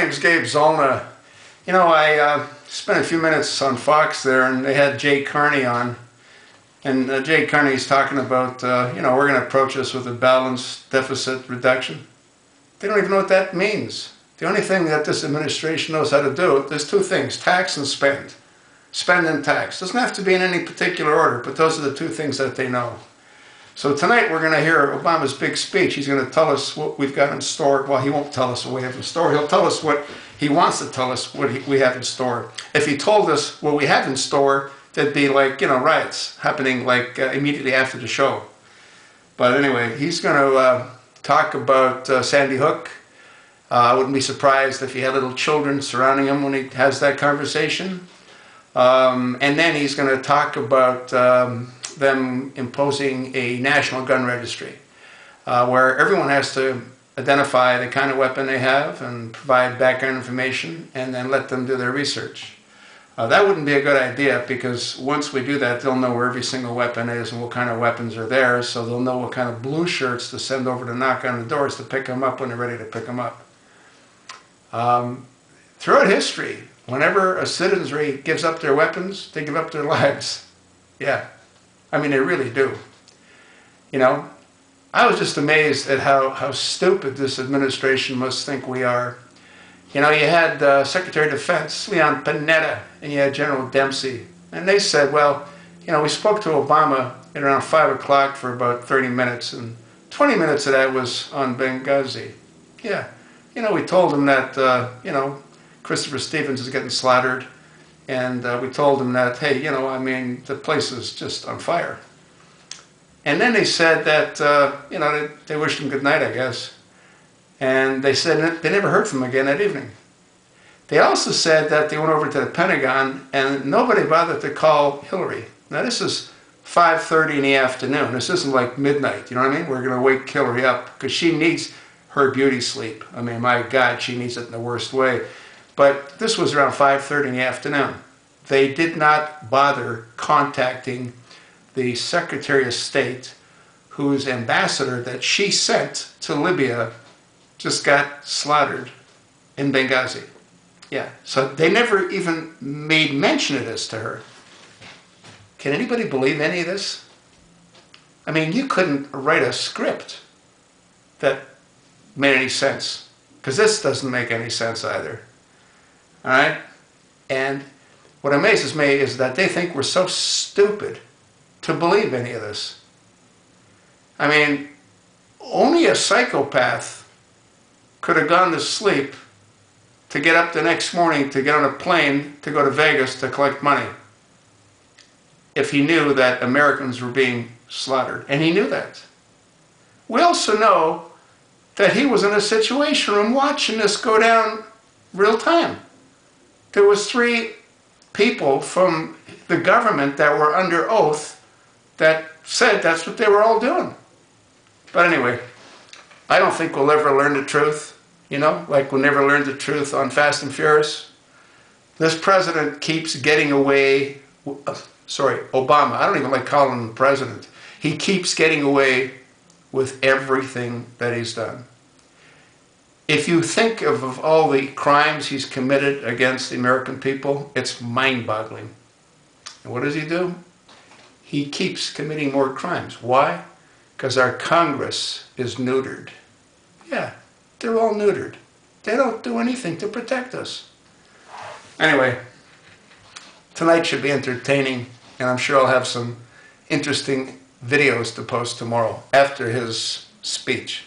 name's Gabe Zollner. You know, I spent a few minutes on Fox there, and they had Jay Carney on. And Jay Carney's talking about, you know, we're going to approach this with a balanced deficit reduction. They don't even know what that means. The only thing that this administration knows how to do, there's two things, tax and spend. Spend and tax. Doesn't have to be in any particular order, but those are the two things that they know. So tonight we're going to hear Obama's big speech. He's going to tell us what we've got in store. Well, he won't tell us what we have in store. He'll tell us what he wants to tell us what we have in store. If he told us what we have in store, there'd be like, you know, riots happening like immediately after the show. But anyway, he's going to talk about Sandy Hook. I wouldn't be surprised if he had little children surrounding him when he has that conversation. And then he's going to talk about them imposing a national gun registry where everyone has to identify the kind of weapon they have and provide background information and then let them do their research. That wouldn't be a good idea, because once we do that, they'll know where every single weapon is and what kind of weapons are there, so they'll know what kind of blue shirts to send over to knock on the doors to pick them up when they're ready to pick them up. Throughout history, whenever a citizenry gives up their weapons, they give up their lives. Yeah. I mean, they really do. You know, I was just amazed at how stupid this administration must think we are. You know, you had Secretary of Defense, Leon Panetta, and you had General Dempsey. And they said, well, you know, we spoke to Obama at around 5 o'clock for about 30 minutes, and 20 minutes of that was on Benghazi. Yeah. You know, we told him that, you know, Christopher Stevens is getting slaughtered. And we told them that, hey, you know, I mean, the place is just on fire. And then they said that, you know, they wished him good night, I guess. And they said they never heard from him again that evening. They also said that they went over to the Pentagon and nobody bothered to call Hillary. Now, this is 5:30 in the afternoon. This isn't like midnight, you know what I mean? We're going to wake Hillary up because she needs her beauty sleep. I mean, my God, she needs it in the worst way. But this was around 5:30 in the afternoon. They did not bother contacting the Secretary of State, whose ambassador that she sent to Libya just got slaughtered in Benghazi. Yeah, so they never even made mention of this to her. Can anybody believe any of this? I mean, you couldn't write a script that made any sense, because this doesn't make any sense either. All right? And what amazes me is that they think we're so stupid to believe any of this. I mean, only a psychopath could have gone to sleep to get up the next morning to get on a plane to go to Vegas to collect money if he knew that Americans were being slaughtered. And he knew that. We also know that he was in a situation room watching this go down real time. There was 3 people from the government that were under oath that said that's what they were all doing. But anyway, I don't think we'll ever learn the truth, you know, like we'll never learn the truth on Fast and Furious. This president keeps getting away, Obama, I don't even like calling him president. He keeps getting away with everything that he's done. If you think of all the crimes he's committed against the American people, it's mind-boggling. And what does he do? He keeps committing more crimes. Why? Because our Congress is neutered. Yeah, they're all neutered. They don't do anything to protect us. Anyway, tonight should be entertaining, and I'm sure I'll have some interesting videos to post tomorrow after his speech.